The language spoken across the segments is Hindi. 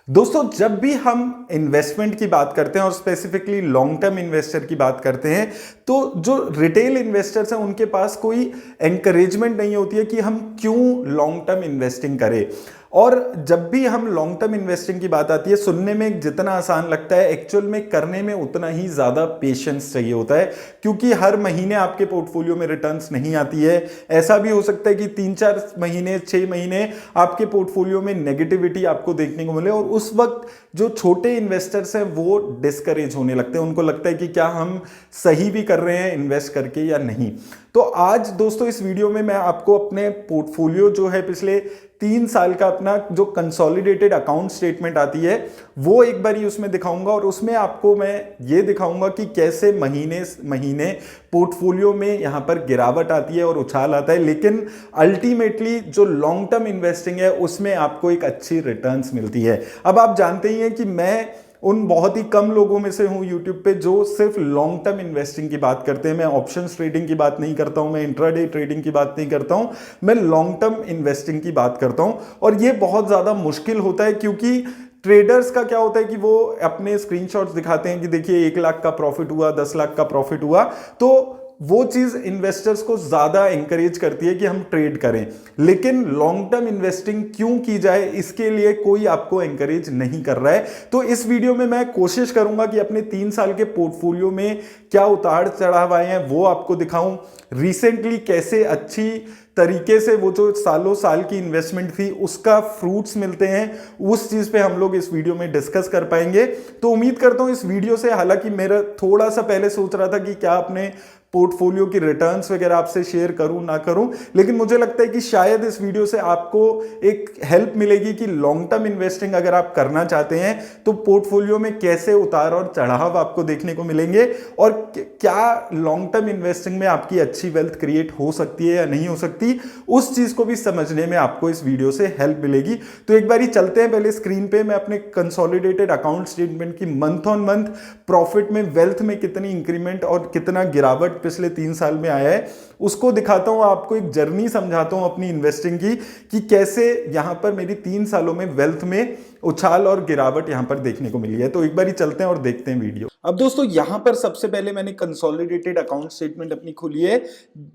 दोस्तों, जब भी हम इन्वेस्टमेंट की बात करते हैं और स्पेसिफिकली लॉन्ग टर्म इन्वेस्टर की बात करते हैं, तो जो रिटेल इन्वेस्टर्स हैं उनके पास कोई एनकरेजमेंट नहीं होती है कि हम क्यों लॉन्ग टर्म इन्वेस्टिंग करें। और जब भी हम लॉन्ग टर्म इन्वेस्टिंग की बात आती है, सुनने में जितना आसान लगता है, एक्चुअल में करने में उतना ही ज्यादा पेशेंस चाहिए होता है, क्योंकि हर महीने आपके पोर्टफोलियो में रिटर्न्स नहीं आती है। ऐसा भी हो सकता है कि 3-4 महीने 6 महीने आपके पोर्टफोलियो में नेगेटिविटी आपको देखने को मिले, और उस वक्त जो छोटे इन्वेस्टर्स हैं वो डिस्करेज होने लगते हैं। उनको लगता है कि क्या हम सही भी कर रहे हैं इन्वेस्ट करके या नहीं। तो आज दोस्तों इस वीडियो में मैं आपको अपने पोर्टफोलियो जो है पिछले 3 साल का अपना जो कंसोलिडेटेड अकाउंट स्टेटमेंट आती है वो एक बार ही उसमें दिखाऊंगा, और उसमें आपको मैं ये दिखाऊंगा कि कैसे महीने महीने पोर्टफोलियो में यहां पर गिरावट आती है और उछाल आता है, लेकिन अल्टीमेटली जो लॉन्ग टर्म इन्वेस्टिंग है उसमें आपको एक अच्छी रिटर्न्स मिलती है। अब आप जानते ही हैं कि मैं उन बहुत ही कम लोगों में से हूं यूट्यूब पे जो सिर्फ लॉन्ग टर्म इन्वेस्टिंग की बात करते हैं। मैं ऑप्शंस ट्रेडिंग की बात नहीं करता हूं, मैं इंट्राडे ट्रेडिंग की बात नहीं करता हूं, मैं लॉन्ग टर्म इन्वेस्टिंग की बात करता हूं। और ये बहुत ज्यादा मुश्किल होता है, क्योंकि ट्रेडर्स का क्या होता है कि वो अपने स्क्रीनशॉट्स दिखाते हैं कि देखिए 1 लाख का प्रॉफिट हुआ, 10 लाख का प्रॉफिट हुआ, तो वो चीज इन्वेस्टर्स को ज्यादा इंकरेज करती है कि हम ट्रेड करें। लेकिन लॉन्ग टर्म इन्वेस्टिंग क्यों की जाए, इसके लिए कोई आपको इंकरेज नहीं कर रहा है। तो इस वीडियो में मैं कोशिश करूंगा कि अपने 3 साल के पोर्टफोलियो में क्या उतार चढ़ाव आए हैं वो आपको दिखाऊं, रिसेंटली कैसे अच्छी तरीके से वो जो सालों साल की इन्वेस्टमेंट थी उसका फ्रूट्स मिलते हैं, उस चीज पे हम लोग इस वीडियो में डिस्कस कर पाएंगे। तो उम्मीद करता हूं इस वीडियो से, हालांकि मेरा थोड़ा सा पहले सोच रहा था कि क्या अपने पोर्टफोलियो की रिटर्न्स वगैरह आपसे शेयर करूं ना करूं, लेकिन मुझे लगता है कि शायद इस वीडियो से आपको एक हेल्प मिलेगी कि लॉन्ग टर्म इन्वेस्टिंग अगर आप करना चाहते हैं तो पोर्टफोलियो में कैसे उतार और चढ़ाव आपको देखने को मिलेंगे, और क्या लॉन्ग टर्म इन्वेस्टिंग में आपकी अच्छी वेल्थ क्रिएट हो सकती है या नहीं हो सकती, उस चीज को भी समझने में आपको इस वीडियो से हेल्प मिलेगी। तो एक बार ही चलते हैं पहले स्क्रीन पे, मैं अपने कंसोलिडेटेड अकाउंट स्टेटमेंट की मंथ ऑन मंथ प्रॉफिट में, वेल्थ में कितनी इंक्रीमेंट और कितना गिरावट पिछले 3 साल में आया है उसको दिखाता हूं, आपको एक जर्नी समझाता हूं अपनी इन्वेस्टिंग की कि कैसे यहां पर मेरी 3 सालों में वेल्थ में उछाल और गिरावट यहां पर देखने को मिली है। तो एक बार ही चलते हैं और देखते हैं वीडियो। अब दोस्तों यहां पर सबसे पहले मैंने कंसोलिडेटेड अकाउंट स्टेटमेंट अपनी खोली है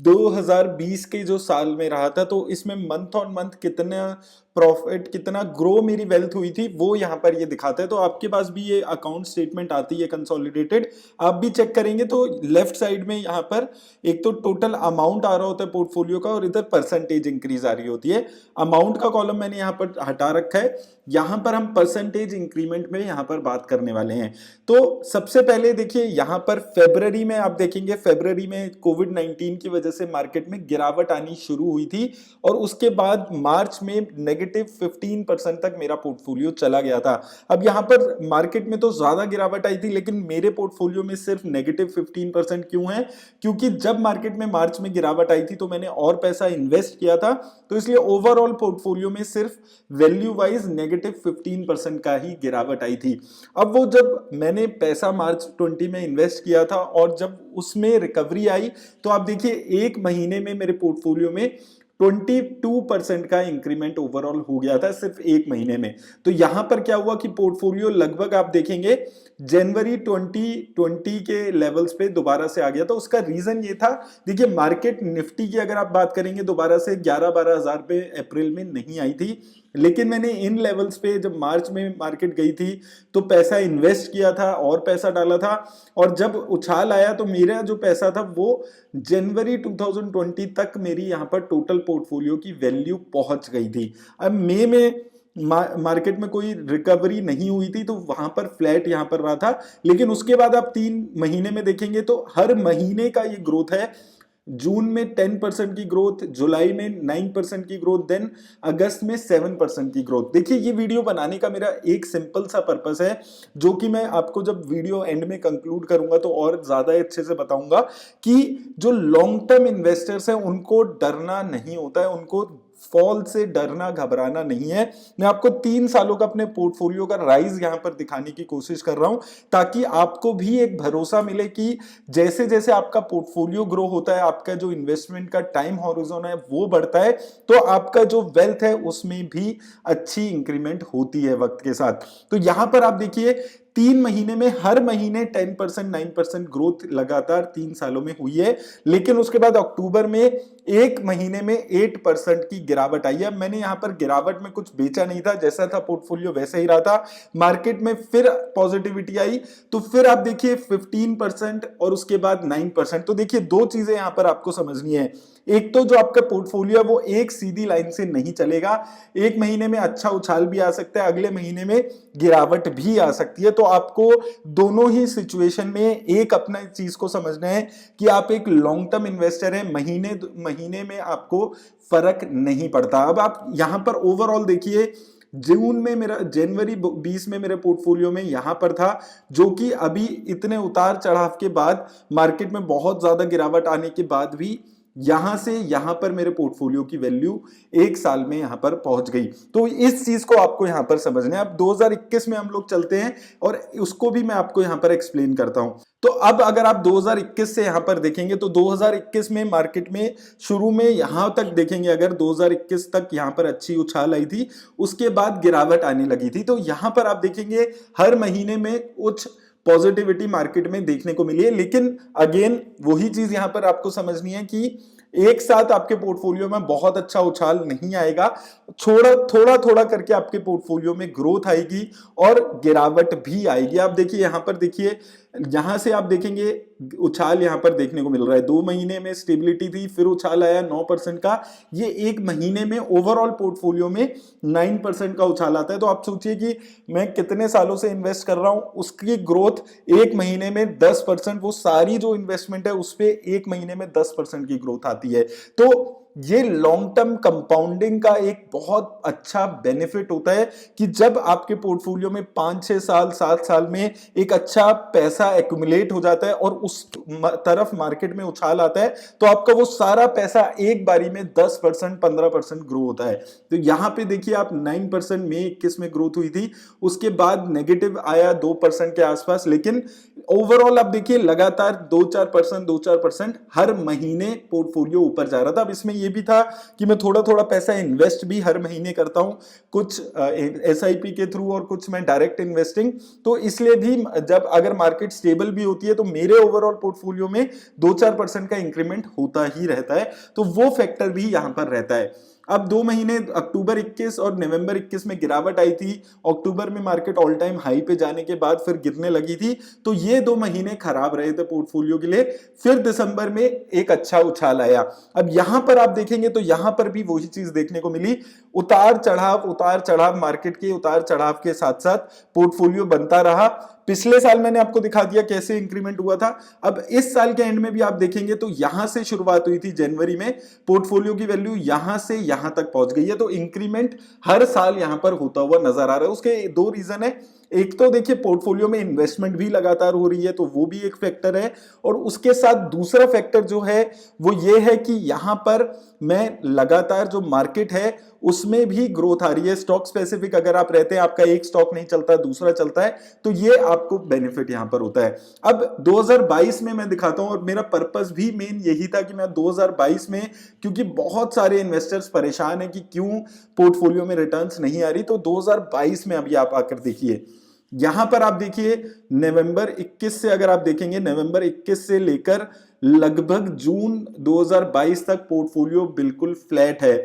2020 के जो साल में रहा था, तो इसमें मंथ ऑन मंथ कितना प्रॉफिट, कितना ग्रो मेरी वेल्थ हुई थी वो यहां पर ये दिखाता है। तो आपके पास भी ये अकाउंट स्टेटमेंट आती है कंसोलिडेटेड, आप भी चेक करेंगे तो लेफ्ट साइड में यहां पर एक तो टोटल अमाउंट आ रहा होता है पोर्टफोलियो का, और इधर परसेंटेज इंक्रीज आ रही होती है। अमाउंट का कॉलम मैंने यहां पर हटा रखा है, यहां पर हम परसेंटेज इंक्रीमेंट में यहां पर बात करने वाले हैं। तो सबसे पहले देखिए यहां पर फरवरी में आप देखेंगे, फरवरी में कोविड-19 की वजह से मार्केट में गिरावट आनी शुरू हुई थी, और उसके बाद मार्च में -15% तक मेरा पोर्टफोलियो चला गया था। अब यहां पर मार्केट में तो ज्यादा गिरावट आई थी, लेकिन मेरे पोर्टफोलियो में सिर्फ -15% क्यों है? क्योंकि जब मार्केट में मार्च में गिरावट आई थी तो मैंने और पैसा इन्वेस्ट किया था, तो इसलिए ओवरऑल पोर्टफोलियो में सिर्फ वैल्यू वाइज -15% का ही गिरावट आई थी। अब वो जब मैंने पैसा मार्च 20 में इन्वेस्ट किया था और जब उसमें रिकवरी आई, तो आप देखिए एक महीने में मेरे पोर्टफोलियो में 22% का इंक्रीमेंट ओवरऑल हो गया था सिर्फ एक महीने में। तो यहां पर क्या हुआ कि पोर्टफोलियो लगभग आप देखेंगे जनवरी 2020 के लेवल्स पे दोबारा से आ गया। तो उसका रीजन ये था, देखिए मार्केट निफ्टी की अगर आप बात करेंगे दोबारा से 11-12 हजार पे अप्रैल में नहीं आई थी, लेकिन मैंने इन लेवल्स पे जब मार्च में मार्केट गई थी तो पैसा इन्वेस्ट किया था और पैसा डाला था, और जब उछाल आया तो मेरा जो पैसा था वो जनवरी 2020 तक मेरी यहां पर टोटल पोर्टफोलियो की वैल्यू पहुंच गई थी। अब मई में मार्केट में कोई रिकवरी नहीं हुई थी, तो वहां पर फ्लैट यहां पर रहा था, लेकिन उसके बाद आप 3 महीने में देखेंगे तो हर महीने का ये ग्रोथ है। जून में 10% की ग्रोथ, जुलाई में 9% की ग्रोथ, देन अगस्त में 7% की ग्रोथ। देखिए ये वीडियो बनाने का मेरा एक सिंपल सा पर्पस है, जो कि मैं आपको जब वीडियो एंड में कंक्लूड करूंगा तो और ज्यादा अच्छे से बताऊंगा कि जो लॉन्ग टर्म इन्वेस्टर्स हैं उनको डरना नहीं होता है, उनको फॉल से डरना घबराना नहीं है। मैं आपको 3 सालों का अपने पोर्टफोलियो का राइज यहां पर दिखाने की कोशिश कर रहा हूं, ताकि आपको भी एक भरोसा मिले कि जैसे जैसे आपका पोर्टफोलियो ग्रो होता है, आपका जो इन्वेस्टमेंट का टाइम हॉरिजॉन है वो बढ़ता है, तो आपका जो वेल्थ है उसमें भी अच्छी इंक्रीमेंट होती है वक्त के साथ। तो यहां पर आप देखिए 3 महीने में हर महीने 10% 9% ग्रोथ लगातार 3 सालों में हुई है, लेकिन उसके बाद अक्टूबर में एक महीने में 8% की गिरावट आई है। मैंने यहां पर गिरावट में कुछ बेचा नहीं था, जैसा था पोर्टफोलियो वैसा ही रहा था। मार्केट में फिर पॉजिटिविटी आई, तो फिर आप देखिए 15% और उसके बाद 9%। तो देखिए दो चीजें यहां पर आपको समझनी है। एक तो जो आपका पोर्टफोलियो है वो एक सीधी लाइन से नहीं चलेगा, एक महीने में अच्छा उछाल भी आ सकता है, अगले महीने में गिरावट भी आ सकती है। तो आपको दोनों ही सिचुएशन में एक अपना चीज को समझना है कि आप एक लॉन्ग टर्म इन्वेस्टर हैं, महीने महीने में आपको फर्क नहीं पड़ता। अब आप यहां पर ओवरऑल देखिए, जून में मेरा, जनवरी 20 में मेरे पोर्टफोलियो में यहां पर था, जो कि अभी इतने उतार चढ़ाव के बाद, मार्केट में बहुत ज्यादा गिरावट आने के बाद भी यहां से यहां पर मेरे पोर्टफोलियो की वैल्यू एक साल में यहां पर पहुंच गई। तो इस चीज को आपको यहां पर समझना है। अब 2021 में हम लोग चलते हैं और उसको भी मैं आपको यहां पर एक्सप्लेन करता हूं। तो अब अगर आप 2021 से यहां पर देखेंगे तो 2021 में मार्केट में शुरू में यहां तक देखेंगे, अगर 2021 तक यहां पर अच्छी उछाल आई थी, उसके बाद गिरावट आने लगी थी। तो यहां पर आप देखेंगे हर महीने में कुछ पॉजिटिविटी मार्केट में देखने को मिली है, लेकिन अगेन वही चीज यहां पर आपको समझनी है कि एक साथ आपके पोर्टफोलियो में बहुत अच्छा उछाल नहीं आएगा, थोड़ा थोड़ा करके आपके पोर्टफोलियो में ग्रोथ आएगी और गिरावट भी आएगी। आप देखिए यहां पर, देखिए यहां से आप देखेंगे उछाल यहां पर देखने को मिल रहा है। 2 महीने में स्टेबिलिटी थी, फिर उछाल आया 9% का। ये एक महीने में ओवरऑल पोर्टफोलियो में 9% का उछाल आता है। तो आप सोचिए कि मैं कितने सालों से इन्वेस्ट कर रहा हूं, उसकी ग्रोथ एक महीने में 10%, वो सारी जो इन्वेस्टमेंट है उस पर एक महीने में 10% की ग्रोथ आती है। तो ये लॉन्ग टर्म कंपाउंडिंग का एक बहुत अच्छा बेनिफिट होता है कि जब आपके पोर्टफोलियो में 5-6 साल 7 साल में एक अच्छा पैसा एक्यूमुलेट हो जाता है और उस तरफ मार्केट में उछाल आता है, तो आपका वो सारा पैसा एक बारी में 10% 15% ग्रो होता है। तो यहां पे देखिए आप 9% में 21 में ग्रोथ हुई थी, उसके बाद नेगेटिव आया 2% के आसपास, लेकिन ओवरऑल आप देखिए लगातार 2-4% हर महीने पोर्टफोलियो ऊपर जा रहा था। अब इसमें ये भी था कि मैं थोड़ा थोड़ा पैसा इन्वेस्ट भी हर महीने करता हूं, कुछ एसआईपी के थ्रू और कुछ मैं डायरेक्ट इन्वेस्टिंग। तो इसलिए भी जब अगर मार्केट स्टेबल भी होती है तो मेरे ओवरऑल पोर्टफोलियो में 2-4% का इंक्रीमेंट होता ही रहता है। तो वो फैक्टर भी यहां पर रहता है। अब 2 महीने अक्टूबर 21 और नवंबर 21 में गिरावट आई थी। अक्टूबर में मार्केट ऑल टाइम हाई पे जाने के बाद फिर गिरने लगी थी, तो ये 2 महीने खराब रहे थे पोर्टफोलियो के लिए। फिर दिसंबर में एक अच्छा उछाल आया। अब यहां पर आप देखेंगे तो यहां पर भी वही चीज देखने को मिली, उतार चढ़ाव, मार्केट के उतार चढ़ाव के साथ साथ पोर्टफोलियो बनता रहा। पिछले साल मैंने आपको दिखा दिया कैसे इंक्रीमेंट हुआ था। अब इस साल के एंड में भी आप देखेंगे तो यहां से शुरुआत हुई थी जनवरी में, पोर्टफोलियो की वैल्यू यहां से यहां तक पहुंच गई है। तो इंक्रीमेंट हर साल यहां पर होता हुआ नजर आ रहा है। उसके 2 रीजन है, एक तो देखिए पोर्टफोलियो में इन्वेस्टमेंट भी लगातार हो रही है, तो वो भी एक फैक्टर है, और उसके साथ दूसरा फैक्टर जो है वो ये है कि यहां पर मैं लगातार जो मार्केट है उसमें भी ग्रोथ आ रही है। स्टॉक स्पेसिफिक अगर आप रहते हैं, आपका एक स्टॉक नहीं चलता दूसरा चलता है, तो ये आपको बेनिफिट यहां पर होता है। अब 2022 में मैं दिखाता हूं, और मेरा पर्पस भी मेन यही था कि मैं 2022 में, क्योंकि बहुत सारे इन्वेस्टर्स परेशान है कि क्यों पोर्टफोलियो में रिटर्न्स नहीं आ रही, तो 2022 में अभी आप आकर देखिए, यहां पर आप देखिए नवंबर 21 से अगर आप देखेंगे, नवंबर 21 से लेकर लगभग जून 2022 तक पोर्टफोलियो बिल्कुल फ्लैट है।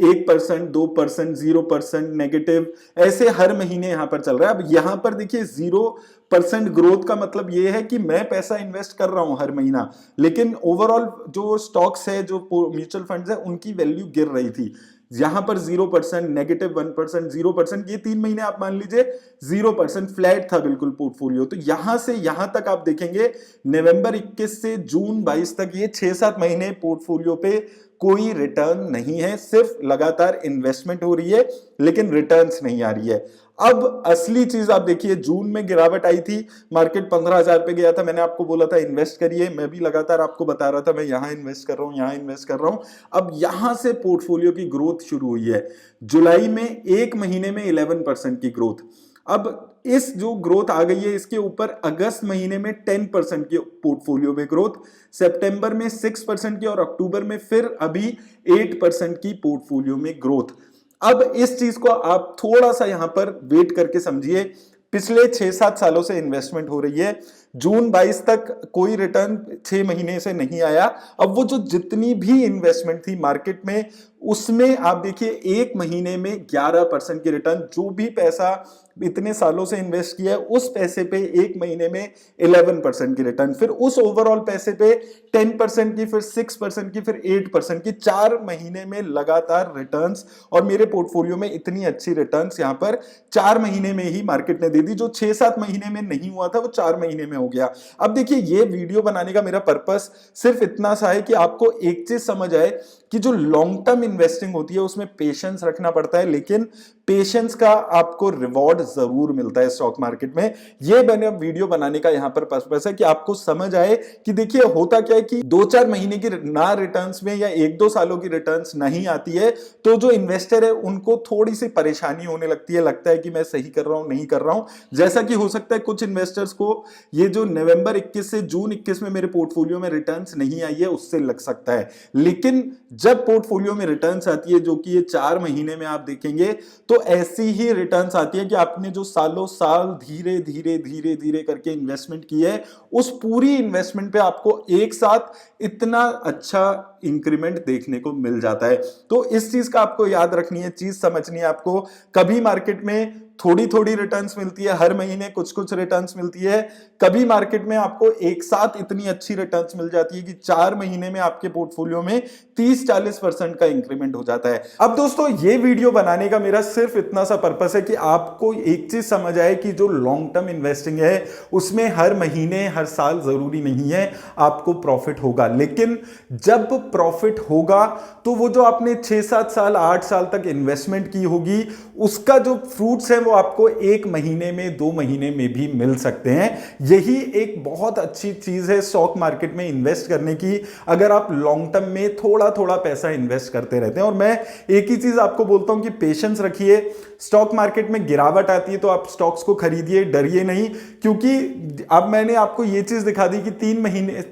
1%, 2%, 0% नेगेटिव, ऐसे हर महीने यहां पर चल रहा है। अब यहां पर देखिए 0% ग्रोथ का मतलब यह है कि मैं पैसा इन्वेस्ट कर रहा हूं हर महीना, लेकिन ओवरऑल जो स्टॉक्स है, जो म्यूचुअल फंड्स है, उनकी वैल्यू गिर रही थी। यहां पर 0%, नेगेटिव 1%, 0%, ये 3 महीने आप मान लीजिए 0% फ्लैट था बिल्कुल पोर्टफोलियो। तो यहां से यहां तक आप देखेंगे नवंबर 21 से जून 22 तक, ये 6-7 महीने पोर्टफोलियो पे कोई रिटर्न नहीं है, सिर्फ लगातार इन्वेस्टमेंट हो रही है लेकिन रिटर्न्स नहीं आ रही है। अब असली चीज आप देखिए, जून में गिरावट आई थी, मार्केट 15,000 पे गया था, मैंने आपको बोला था इन्वेस्ट करिए, मैं भी लगातार आपको बता रहा था मैं यहां इन्वेस्ट कर रहा हूं, यहां इन्वेस्ट कर रहा हूं। अब यहां से पोर्टफोलियो की ग्रोथ शुरू हुई है। जुलाई में एक महीने में 11% की ग्रोथ। अब इस जो ग्रोथ आ गई है, इसके ऊपर अगस्त महीने में 10% की पोर्टफोलियो में ग्रोथ, सितंबर में 6% की, और अक्टूबर में फिर अभी 8% की पोर्टफोलियो में ग्रोथ। अब इस चीज को आप थोड़ा सा यहां पर वेट करके समझिए। पिछले 6-7 सालों से इन्वेस्टमेंट हो रही है, जून 22 तक कोई रिटर्न 6 महीने से नहीं आया। अब वो जो जितनी भी इन्वेस्टमेंट थी मार्केट में, उसमें आप देखिए एक महीने में 11% की रिटर्न। जो भी पैसा इतने सालों से इन्वेस्ट किया है, उस पैसे पे एक महीने में 11% की रिटर्न, फिर उस ओवरऑल पैसे पे 10% की, फिर 6% की, फिर 8% की, 4 महीने में लगातार रिटर्न्स। और मेरे पोर्टफोलियो में इतनी अच्छी रिटर्न्स यहां पर 4 महीने में ही मार्केट ने दे दी। जो 6-7 महीने में नहीं हुआ था, वो 4 महीने में हो गया। अब देखिए, ये वीडियो बनाने का मेरा पर्पस सिर्फ इतना सा है कि आपको एक चीज समझ आए कि जो लॉन्ग टर्म इन्वेस्टिंग होती है उसमें पेशेंस रखना पड़ता है, लेकिन पेशेंस का आपको रिवॉर्ड जरूर मिलता है स्टॉक मार्केट में। ये मैंने वीडियो बनाने का यहां पर पर्पस है कि आपको समझ आए कि देखिए होता क्या है कि 2-4 महीने की ना रिटर्न्स में या 1-2 सालों की रिटर्न्स नहीं आती है, तो जो इन्वेस्टर है उनको थोड़ी सी परेशानी होने लगती है, लगता है कि मैं सही कर रहा हूं नहीं कर रहा हूं। जैसा कि हो सकता है कुछ इन्वेस्टर्स को ये जो नवंबर 21 से जून 21 में मेरे पोर्टफोलियो में रिटर्न्स नहीं आई है उससे लग सकता है, लेकिन जब पोर्टफोलियो में रिटर्न्स आती है, जो कि ये 4 महीने में आप देखेंगे, तो ऐसी ही रिटर्न्स आती है कि आपने जो सालों साल धीरे धीरे धीरे धीरे करके इन्वेस्टमेंट की है, उस पूरी इन्वेस्टमेंट पे आपको एक साथ इतना अच्छा इंक्रीमेंट देखने को मिल जाता है। तो इस चीज का आपको याद रखनी है, चीज समझनी है आपको। कभी मार्केट में थोड़ी थोड़ी रिटर्न्स मिलती है, हर महीने कुछ कुछ रिटर्न्स मिलती है, कभी मार्केट में आपको एक साथ इतनी अच्छी रिटर्न्स मिल जाती है कि 4 महीने में आपके पोर्टफोलियो में 30-40% का इंक्रीमेंट हो जाता है। अब दोस्तों, ये वीडियो बनाने का मेरा सिर्फ इतना सा पर्पस है कि आपको एक चीज समझ आए कि जो लॉन्ग टर्म इन्वेस्टिंग है उसमें हर महीने हर साल जरूरी नहीं है आपको प्रॉफिट होगा, लेकिन जब प्रॉफिट होगा तो वो जो आपने 6-7 साल 8 साल तक इन्वेस्टमेंट की होगी, उसका जो फ्रूट्स है वो आपको 1 महीने में 2 महीने में भी मिल सकते हैं। यही एक बहुत अच्छी चीज है स्टॉक मार्केट में इन्वेस्ट करने की, अगर आप लॉन्ग टर्म में थोड़ा थोड़ा पैसा इन्वेस्ट करते रहते हैं। और मैं एक ही चीज आपको बोलता हूं कि पेशेंस रखिए। स्टॉक मार्केट में गिरावट आती है तो आप स्टॉक्स को खरीदिए, डरिए नहीं, क्योंकि अब मैंने आपको यह चीज दिखा दी कि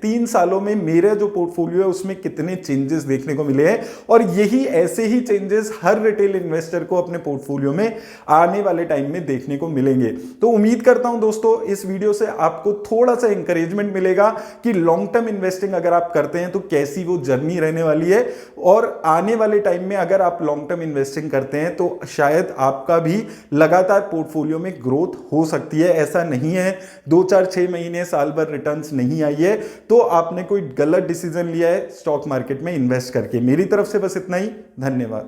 3 सालों में मेरा जो पोर्टफोलियो है उसमें कितने चेंजेस देखने को मिले हैं, और यही ऐसे ही चेंजेस हर रिटेल इन्वेस्टर को अपने पोर्टफोलियो में आने वाले टाइम में देखने को मिलेंगे। तो उम्मीद करता हूं दोस्तों, इस वीडियो से आपको थोड़ा सा इंकरेजमेंट मिलेगा कि लॉन्ग टर्म इन्वेस्टिंग अगर आप करते हैं तो कैसी वो जर्नी रहने वाली है, और आने वाले टाइम में अगर आप लॉन्ग टर्म इन्वेस्टिंग करते हैं तो शायद आपका भी लगातार पोर्टफोलियो में ग्रोथ हो सकती है। ऐसा नहीं है 2-4-6 महीने साल भर रिटर्न्स नहीं आई है तो आपने कोई गलत डिसीजन लिया है स्टॉक मार्केट में इन्वेस्ट करके। मेरी तरफ से बस इतना ही, धन्यवाद।